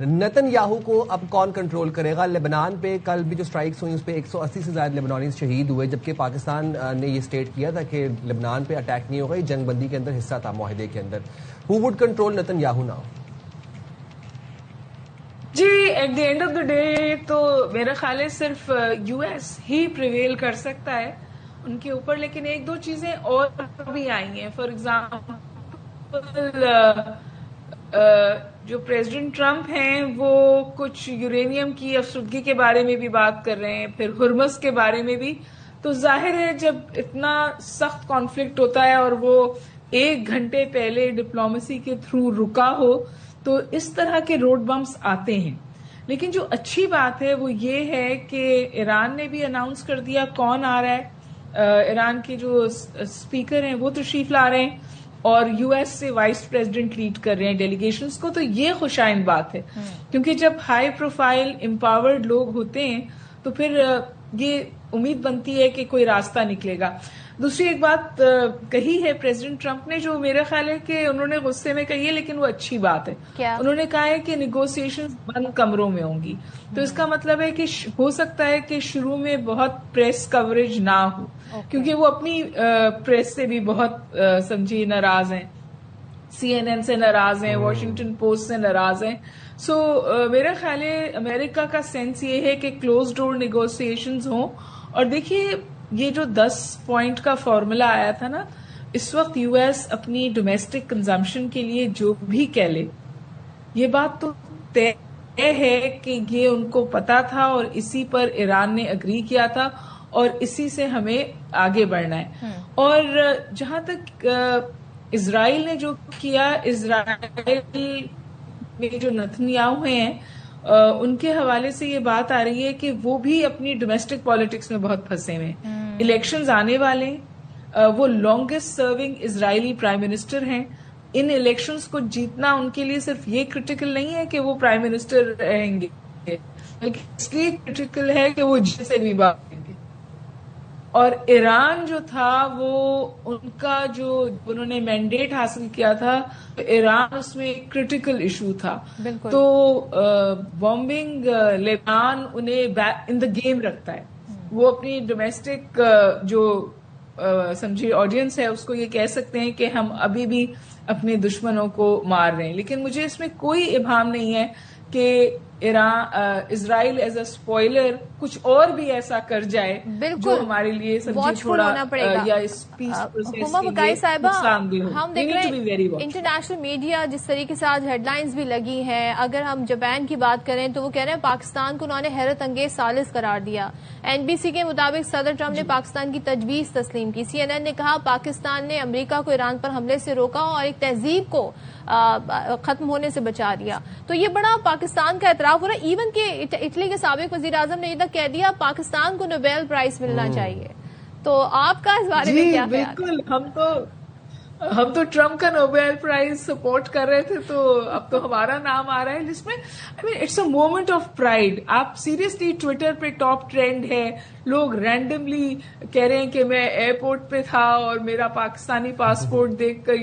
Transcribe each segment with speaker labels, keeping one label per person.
Speaker 1: Nitin Yahoo کو اب کون کنٹرول کرے گا؟ لبنان پہ کل بھی جو سٹرائکس ہوئی اس پہ 180 سے زائد لبنانیز شہید ہوئے، جبکہ پاکستان نے یہ سٹیٹ کیا تھا کہ لبنان پہ اٹیک نہیں ہوگا، یہ جنگ بندی کے اندر حصہ تھا معاہدے کے اندر. Who would control Netanyahu now?
Speaker 2: جی at the end of the day تو میرا خیال ہے صرف یو ایس ہی پریویل کر سکتا ہے ان کے اوپر، لیکن ایک دو چیزیں اور بھی آئی ہیں. فار ایگزامپل جو پریزیڈنٹ ٹرمپ ہیں وہ کچھ یورینیم کی افسردگی کے بارے میں بھی بات کر رہے ہیں، پھر ہرمز کے بارے میں بھی. تو ظاہر ہے جب اتنا سخت کانفلکٹ ہوتا ہے اور وہ 1 گھنٹے پہلے ڈپلومیسی کے تھرو رکا ہو تو اس طرح کے روڈ بمپس آتے ہیں. لیکن جو اچھی بات ہے وہ یہ ہے کہ ایران نے بھی اناؤنس کر دیا کون آ رہا ہے. ایران کے جو اسپیکر ہیں وہ تشریف لا رہے ہیں اور یو ایس سے وائس پریزیڈنٹ لیڈ کر رہے ہیں ڈیلیگیشنز کو. تو یہ خوشائند بات ہے کیونکہ جب ہائی پروفائل امپاورڈ لوگ ہوتے ہیں تو پھر یہ امید بنتی ہے کہ کوئی راستہ نکلے گا. دوسری ایک بات کہی ہے پریزیڈنٹ ٹرمپ نے جو میرا خیال ہے کہ انہوں نے غصے میں کہی ہے لیکن وہ اچھی بات ہے. انہوں نے کہا ہے کہ نیگوسیشن بند کمروں میں ہوں گی. تو اس کا مطلب ہے کہ ہو سکتا ہے کہ شروع میں بہت پریس کوریج نہ ہو کیونکہ وہ اپنی پریس سے بھی بہت سمجھی ناراض ہیں، CNN سے ناراض ہیں، واشنگٹن پوسٹ سے ناراض ہیں. سو میرا خیال ہے امریکہ کا سینس یہ ہے کہ کلوز ڈور نیگوسیشنز ہوں. اور دیکھیے یہ جو 10 پوائنٹ کا فارمولا آیا تھا نا، اس وقت یو ایس اپنی ڈومیسٹک کنزمپشن کے لیے جو بھی کہہ لے، یہ بات تو طے ہے کہ یہ ان کو پتا تھا اور اسی پر ایران نے اگری کیا تھا اور اسی سے ہمیں آگے بڑھنا ہے. اور جہاں تک اسرائیل نے جو کیا، اسرائیل میں جو نتن یاہو ہیں ان کے حوالے سے یہ بات آ رہی ہے کہ وہ بھی اپنی ڈومیسٹک پالیٹکس میں بہت پھنسے ہوئے ہیں. الیکشنز آنے والے ہیں، وہ لانگسٹ سرونگ اسرائیلی پرائم منسٹر ہیں. ان الیکشنز کو جیتنا ان کے لیے صرف یہ کرٹیکل نہیں ہے کہ وہ پرائم منسٹر رہیں گے، بلکہ اس لیے کرٹیکل ہے کہ وہ جیت سے بھی بات کریں گے. اور ایران جو تھا وہ ان کا جو انہوں نے مینڈیٹ حاصل کیا تھا، ایران اس میں ایک کرٹیکل ایشو تھا. تو بامبنگ لبنان انہیں ان دا گیم رکھتا ہے. وہ اپنی ڈومیسٹک جو سمجھے آڈینس ہے اس کو یہ کہہ سکتے ہیں کہ ہم ابھی بھی اپنے دشمنوں کو مار رہے ہیں. لیکن مجھے اس میں کوئی ابہام نہیں ہے کہ اسرائیل ایز اے اسپوائلر کچھ اور بھی ایسا کر جائے جو ہمارے لیے سمجھے تھوڑا یا اس پیس پروسیس کے لیے نقصان دہ ہو.
Speaker 3: ہم دیکھ رہے ہیں انٹرنیشنل میڈیا جس طریقے سے آج ہیڈ لائنز بھی لگی ہیں. اگر ہم جاپان کی بات کریں تو وہ کہہ رہے ہیں پاکستان کو انہوں نے حیرت انگیز ثالث قرار دیا. NBC کے مطابق صدر ٹرمپ نے پاکستان کی تجویز تسلیم کی. CNN نے کہا پاکستان نے امریکہ کو ایران پر حملے سے روکا اور ایک تہذیب کو ختم ہونے سے بچا دیا. تو یہ بڑا پاکستان کا اعتراف ہو رہا ہے. ایون کہ اٹلی کے سابق وزیر اعظم نے یہ تک کہہ دیا پاکستان کو نوبیل پرائز ملنا چاہیے. تو آپ کا اس بارے میں کیا خیال ہے؟
Speaker 2: بالکل ہم تو ٹرمپ کا نوبیل پرائز سپورٹ کر رہے تھے تو اب تو ہمارا نام آ رہا ہے جس میں it's a moment of pride. آپ سیریسلی ٹویٹر پہ ٹاپ ٹرینڈ ہے، لوگ رینڈملی کہہ رہے ہیں کہ میں ایئرپورٹ پہ تھا اور میرا پاکستانی پاسپورٹ دیکھ کر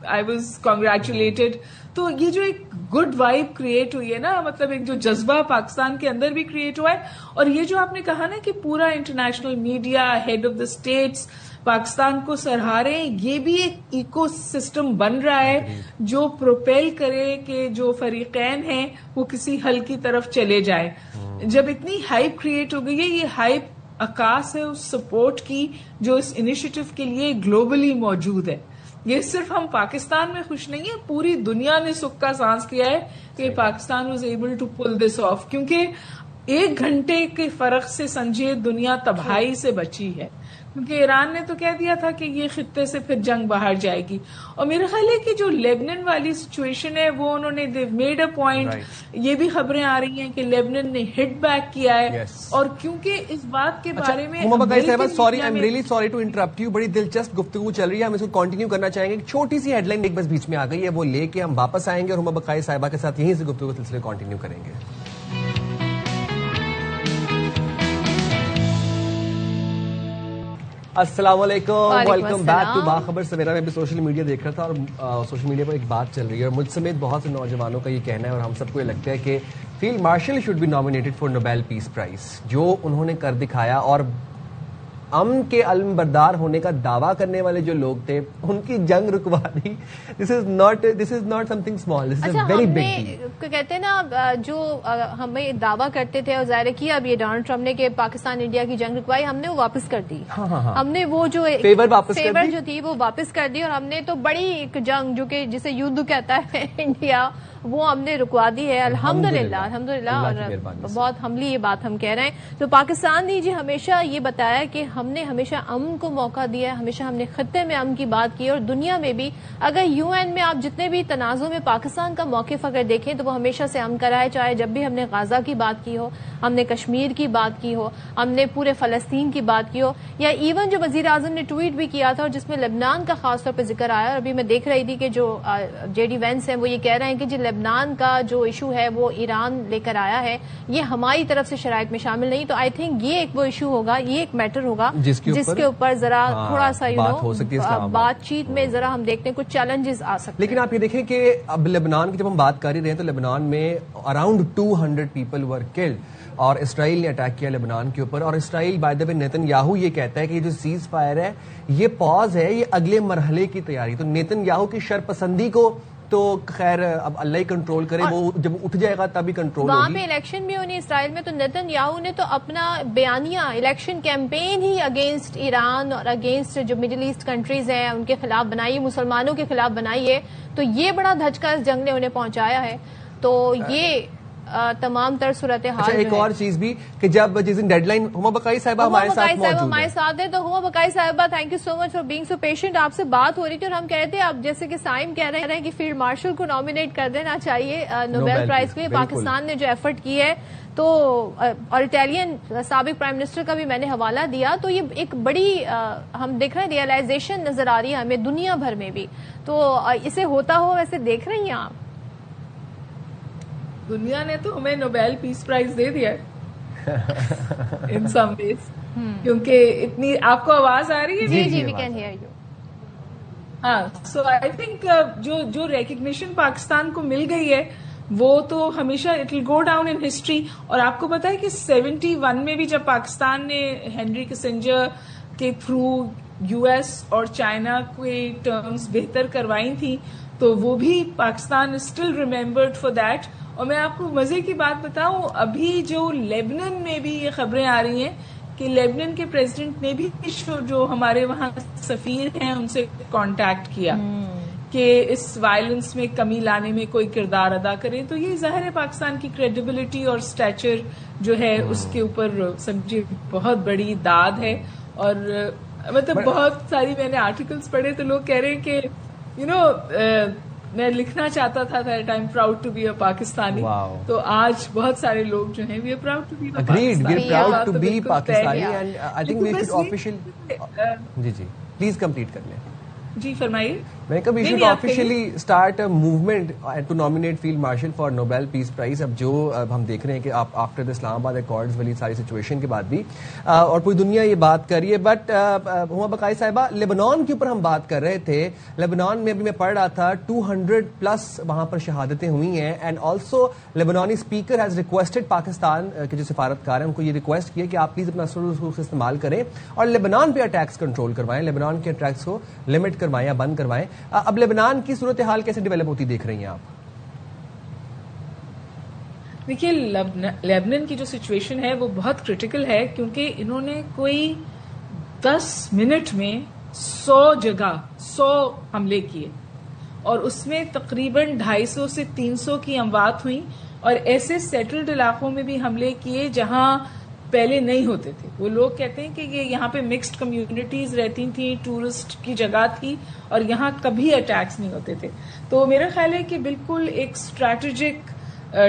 Speaker 2: آئی واز کانگریچولیٹڈ. تو یہ جو ایک گڈ وائب کریٹ ہوئی ہے نا، مطلب ایک جو جذبہ پاکستان کے اندر بھی کریٹ ہوا ہے. اور یہ جو آپ نے کہا نا کہ پورا international media head of the states Pakistan کو سراہ رہے ہیں، یہ بھی ایک ایکو سسٹم بن رہا ہے جو پروپیل کرے کہ جو فریقین ہیں وہ کسی حل کی طرف چلے جائیں. جب اتنی ہائپ کریٹ ہو گئی ہے، یہ ہائپ عکاس ہے اس سپورٹ کی جو اس انیشیٹو کے لیے گلوبلی موجود ہے. یہ صرف ہم پاکستان میں خوش نہیں ہیں، پوری دنیا نے سکھ کا سانس لیا ہے کہ Pakistan was able to pull this off. کیونکہ 1 گھنٹے کے فرق سے سمجھے دنیا تباہی سے بچی ہے، کیونکہ ایران نے تو کہہ دیا تھا کہ یہ خطے سے پھر جنگ باہر جائے گی. اور میرا خیال ہے کہ جو لیبنن والی سچویشن ہے وہ انہوں نے میڈ اے پوائنٹ. یہ بھی خبریں آ رہی ہیں کہ لیبنن نے ہٹ بیک کیا ہے. اور کیونکہ اس بات کے بارے میں
Speaker 1: sorry I am really sorry to interrupt you, بڑی دلچسپ گفتگو چل رہی ہے، ہم اس کو کنٹینیو کرنا چاہیں گے. ایک چھوٹی سی ہیڈ لائن ایک بس بیچ میں آ گئی ہے، وہ لے کے ہم واپس آئیں گے اور ہما بقائی صاحبہ کے ساتھ یہیں سے گفتگو سلسلے کنٹینیو کریں گے. السلام علیکم, ویلکم بیک ٹو
Speaker 3: السلام.
Speaker 1: باخبر سویرا. میں بھی سوشل میڈیا دیکھ رہا تھا اور سوشل میڈیا پر ایک بات چل رہی ہے اور مجھ سمیت بہت سے نوجوانوں کا یہ کہنا ہے اور ہم سب کو یہ لگتا ہے کہ field marshal should be nominated for Nobel peace prize. جو انہوں نے کر دکھایا اور امن کے علم بردار ہونے کا دعویٰ کرنے والے جو لوگ تھے ان کی جنگ رکوا دی. This is not something small, this is a very big deal.
Speaker 3: کہتے ہیں نا جو ہمیں دعویٰ کرتے تھے اور ظاہر کیا اب یہ ڈونلڈ ٹرمپ نے کہ پاکستان انڈیا کی جنگ رکوائی, ہم نے وہ واپس کر دی. ہم نے وہ جو فیور جو تھی وہ واپس کر دی اور ہم نے تو بڑی ایک جنگ جو کہ جسے یدھ کہتا ہے انڈیا, وہ ہم نے رکوا دی ہے. الحمدللہ اور بہت ہملی یہ بات ہم کہہ رہے ہیں. تو پاکستان نے جی ہمیشہ یہ بتایا کہ ہم نے ہمیشہ امن کو موقع دیا ہے, ہمیشہ ہم نے خطے میں امن کی بات کی اور دنیا میں بھی. اگر یو این میں آپ جتنے بھی تنازع میں پاکستان کا موقف اگر دیکھیں تو وہ ہمیشہ سے امن کا رہا ہے, چاہے جب بھی ہم نے غزہ کی بات کی ہو, ہم نے کشمیر کی بات کی ہو, ہم نے پورے فلسطین کی بات کی ہو, یا ایون جو وزیر اعظم نے ٹویٹ بھی کیا تھا اور جس میں لبنان کا خاص طور پہ ذکر آیا. اور ابھی میں دیکھ رہی تھی کہ جو جے ڈی وینس ہیں وہ یہ کہہ رہے ہیں کہ جی لبنان کا جو ایشو ہے وہ ایران لے کر آیا ہے, یہ ہماری طرف سے شرائط میں شامل نہیں. تو آئی تھنک یہ ایک وہ ایشو ہوگا, یہ ایک میٹر ہوگا جس کے اوپر ذرا تھوڑا سا بات چیت میں ذرا ہم دیکھتے ہیں کچھ چیلنجز آ سکتے ہیں.
Speaker 1: لیکن آپ یہ دیکھیں کہ اب لبنان کی جب ہم بات کر ہی رہے ہیں تو لبنان میں اراؤنڈ 200 پیپل ور کلڈ اور اسرائیل نے اٹیک کیا لبنان کے اوپر. اور اسرائیل by the way Netanyahu یہ کہتا ہے کہ یہ جو سیز فائر ہے یہ پاز ہے, یہ اگلے مرحلے کی تیاری. تو نیتن یاہو کی شرپسندی کو تو خیر اب اللہ ہی کنٹرول کرے, وہ جب اٹھ جائے گا تبھی کنٹرول ہوگی.
Speaker 3: وہاں پہ الیکشن بھی ہونی اسرائیل میں, تو نیتن یاہو نے تو اپنا بیانیہ الیکشن کیمپین ہی اگینسٹ ایران اور اگینسٹ جو مڈل ایسٹ کنٹریز ہیں ان کے خلاف بنائی, مسلمانوں کے خلاف بنائی ہے. تو یہ بڑا دھچکا اس جنگ نے انہیں پہنچایا ہے. تو یہ تمام تر صورتحال.
Speaker 1: ایک اور چیز بھی کہ جب جس دن ڈیڈ لائن, ہما بقائی صاحبہ ہمارے
Speaker 3: ساتھ ہے. تو ہما بقائی صاحبہ thank you so much for being so patient. آپ سے بات ہو رہی تھی اور ہم کہتے ہیں اب جیسے کہ سائم کہہ رہے ہیں کہ فیلڈ مارشل کو نامینیٹ کر دینا چاہیے نوبیل پرائز کے لیے. پاکستان نے جو ایفرٹ کی ہے تو, اور اٹالین سابق پرائم منسٹر کا بھی میں نے حوالہ دیا, تو یہ ایک بڑی ہم دیکھ رہے ہیں ریئلائزیشن نظر آ رہی ہے ہمیں دنیا بھر میں بھی. تو اسے ہوتا ہو ویسے دیکھ رہی ہیں آپ؟
Speaker 2: دنیا نے تو ہمیں نوبیل پیس پرائز دے دیا ان سم ویز, کیونکہ اتنی آپ کو آواز آ رہی ہے.
Speaker 3: جی وی کین ہیئر یو.
Speaker 2: ہاں, سو آئی تھنک جو ریکگنیشن پاکستان کو مل گئی ہے وہ تو ہمیشہ it will go down in history. اور آپ کو پتا ہے کہ 71 میں بھی جب پاکستان نے ہینری کسنجر کے تھرو یو ایس اور چائنا کے ٹرمز بہتر کروائی تھی, تو وہ بھی Pakistan still remembered for that. اور میں آپ کو مزے کی بات بتاؤں, ابھی جو لیبنن میں بھی یہ خبریں آ رہی ہیں کہ لیبنن کے پریزیڈنٹ نے بھی جو ہمارے وہاں سفیر ہیں ان سے کانٹیکٹ کیا کہ اس وائلنس میں کمی لانے میں کوئی کردار ادا کریں. تو یہ ظاہر ہے پاکستان کی کریڈیبلٹی اور اسٹیچر جو ہے اس کے اوپر سمجھے بہت بڑی داد ہے. اور مطلب بہت ساری میں نے آرٹیکلس پڑھے تو لوگ کہہ رہے ہیں کہ میں لکھنا چاہتا تھا that I'm proud to be a Pakistani. تو آج بہت سارے لوگ جو ہیں we are proud to be a
Speaker 1: Agreed, we are proud to be Pakistani and I think we should officially جی پلیز کمپلیٹ کر لیں.
Speaker 2: جی فرمائیے.
Speaker 1: میں نے کہا we should officially start a movement to nominate field marshal for Nobel peace prize. اب جو ہم دیکھ رہے ہیں کہ آپ آفٹر اسلام آباد ایکارڈز والی ساری سچویشن کے بعد بھی اور پوری دنیا یہ بات کر رہی ہے. بٹ ہما بقائی صاحبہ لیبنان کے اوپر ہم بات کر رہے تھے. لیبنان میں ابھی میں پڑھ رہا تھا 200+ وہاں پر شہادتیں ہوئی ہیں. And also Lebanese speaker has requested Pakistan کے جو سفارتکار ہیں ان کو یہ ریکویسٹ کیا کہ آپ پلیز اپنا رسوخ استعمال کریں اور لیبنان پہ اٹیکس کنٹرول کروائیں, لیبنان کے اٹیکس کو لمٹ کروائیں یا بند کروائیں. اب لیبنان کی صورتحال کیسے ڈیولپ ہوتی دیکھ رہی ہیں آپ؟
Speaker 2: دیکھیے لیبنان کی جو سچویشن ہے وہ بہت کرٹیکل ہے, کیونکہ انہوں نے کوئی 10 منٹ میں 100 جگہ 100 حملے کیے اور اس میں تقریباً 250 سے 300 کی اموات ہوئی. اور ایسے سیٹلڈ علاقوں میں بھی حملے کیے جہاں پہلے نہیں ہوتے تھے. وہ لوگ کہتے ہیں کہ یہ یہاں پہ مکسڈ کمیونٹیز رہتی تھیں, ٹورسٹ کی جگہ تھی اور یہاں کبھی اٹیکس نہیں ہوتے تھے. تو میرا خیال ہے کہ بالکل ایک اسٹریٹجک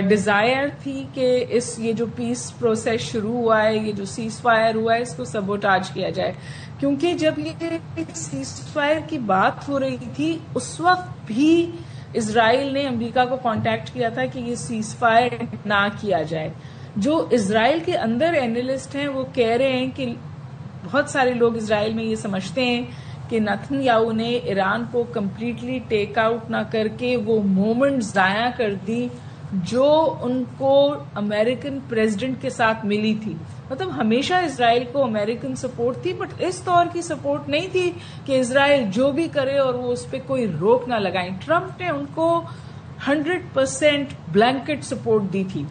Speaker 2: ڈیزائر تھی کہ یہ جو پیس پروسیس شروع ہوا ہے, یہ جو سیز فائر ہوا ہے, اس کو سبوٹاج کیا جائے. کیونکہ جب یہ سیز فائر کی بات ہو رہی تھی اس وقت بھی اسرائیل نے امریکہ کو کانٹیکٹ کیا تھا کہ یہ سیز فائر نہ کیا جائے. جو اسرائیل کے اندر اینالسٹ ہیں وہ کہہ رہے ہیں کہ بہت سارے لوگ اسرائیل میں یہ سمجھتے ہیں کہ نتن یاہو نے ایران کو کمپلیٹلی ٹیک آؤٹ نہ کر کے وہ مومنٹ ضائع کر دی جو ان کو امریکن پریزیڈنٹ کے ساتھ ملی تھی. مطلب ہمیشہ اسرائیل کو امریکن سپورٹ تھی، بٹ اس طور کی سپورٹ نہیں تھی کہ اسرائیل جو بھی کرے اور وہ اس پہ کوئی روک نہ لگائیں. ٹرمپ نے ان کو 100% بلینکٹ سپورٹ دی تھی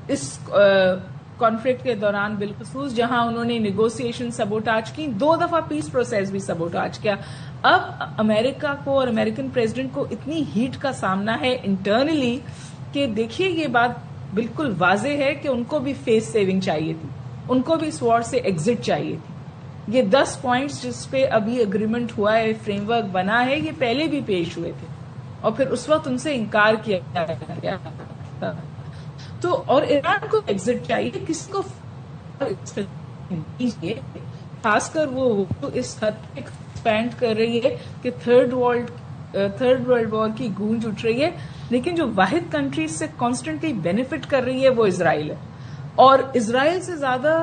Speaker 2: اس کانفلکٹ کے دوران، بالخصوص جہاں انہوں نے نیگوسیشن سبوٹاج کی، 2 دفعہ پیس پروسیس بھی سبوٹاج کیا. اب امریکہ کو اور امریکن پریزیڈنٹ کو اتنی ہیٹ کا سامنا ہے انٹرنلی کہ دیکھیے یہ بات بالکل واضح ہے کہ ان کو بھی فیس سیونگ چاہیے تھی، ان کو بھی اس وار سے ایگزٹ چاہیے تھی. یہ 10 پوائنٹس جس پہ ابھی اگریمنٹ ہوا ہے، فریم ورک بنا ہے، یہ پہلے بھی پیش ہوئے تھے اور پھر اس وقت ان سے انکار کیا گیا. تو اور ایران کو ایگزٹ چاہیے، کسی کو خاص کر وہ اس حد تک ایکسپینڈ کر رہی ہے کہ تھرڈ ورلڈ وار کی گونج اٹھ رہی ہے، لیکن جو واحد کنٹری سے کانسٹنٹلی بینیفٹ کر رہی ہے وہ اسرائیل ہے. اور اسرائیل سے زیادہ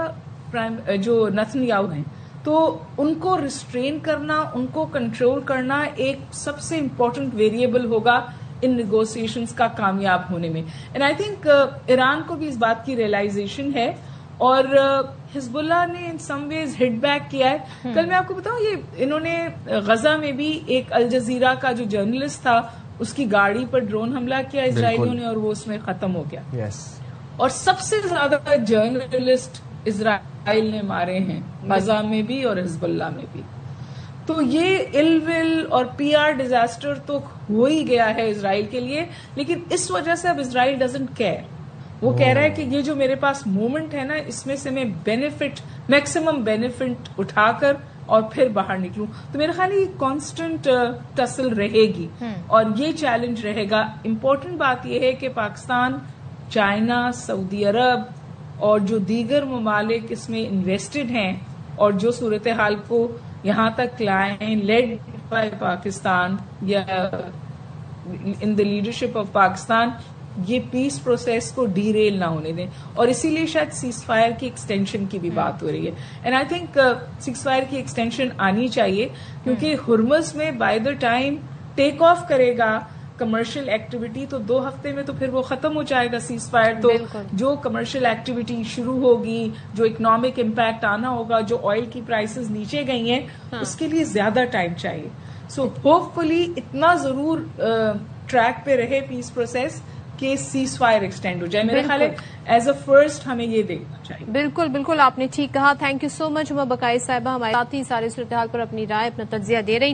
Speaker 2: جو نتن یاہو ہیں، تو ان کو ریسٹرین کرنا، ان کو کنٹرول کرنا ایک سب سے امپورٹنٹ ویریبل ہوگا ان نیگوسیشنز کا کامیاب ہونے میں. اینڈ آئی تھنک ایران کو بھی اس بات کی ریئلائزیشن ہے اور حزب اللہ نے ان سم ویز ہٹ بیک کیا ہے. کل میں آپ کو بتاؤں، یہ انہوں نے غزہ میں بھی ایک الجزیرہ کا جو جرنلسٹ تھا اس کی گاڑی پر ڈرون حملہ کیا اسرائیلیوں نے اور وہ اس میں ختم ہو گیا. اور سب سے زیادہ جرنلسٹ اسرائیل نے مارے ہیں، غزہ میں بھی اور حزب اللہ میں بھی. تو یہ ال ول اور پی آر ڈیزاسٹر تو ہو ہی گیا ہے اسرائیل کے لیے، لیکن اس وجہ سے اب اسرائیل ڈزنٹ کیئر. وہ کہہ رہا ہے کہ یہ جو میرے پاس مومنٹ ہے نا، اس میں سے میں میکسیمم بینیفٹ اٹھا کر اور پھر باہر نکلوں. تو میرے خیال یہ کانسٹنٹ ٹسل رہے گی اور یہ چیلنج رہے گا. امپورٹنٹ بات یہ ہے کہ پاکستان، چائنا، سعودی عرب اور جو دیگر ممالک اس میں انویسٹڈ ہیں اور جو صورتحال کو یہاں تک لائیں، لیڈ بائی پاکستان یا ان دا لیڈرشپ آف پاکستان، یہ پیس پروسیس کو ڈی ریل نہ ہونے دیں. اور اسی لیے شاید سیز فائر کی ایکسٹینشن کی بھی بات ہو رہی ہے. And I think cease fire کی ایکسٹینشن آنی چاہیے، کیونکہ ہرمز میں by the time take of کرے گا کمرشل ایکٹیویٹی تو 2 ہفتے میں تو پھر وہ ختم ہو جائے گا سیز فائر. تو جو کمرشل ایکٹیویٹی شروع ہوگی، جو اکنامک امپیکٹ آنا ہوگا، جو آئل کی پرائسز نیچے گئی ہیں، اس کے لیے زیادہ ٹائم چاہیے. سو ہوپ فلی اتنا ضرور ٹریک پہ رہے پیس پروسیس کہ سیز فائر ایکسٹینڈ ہو جائے. میرے خیال ہے ایز اے فرسٹ ہمیں یہ دیکھنا چاہیے.
Speaker 3: بالکل بالکل، آپ نے ٹھیک کہا. تھینک یو سو مچ عمر بقائی صاحبہ، ہمارے ساتھی سارے صورتحال پر اپنی رائے، اپنا تجزیہ دے رہی.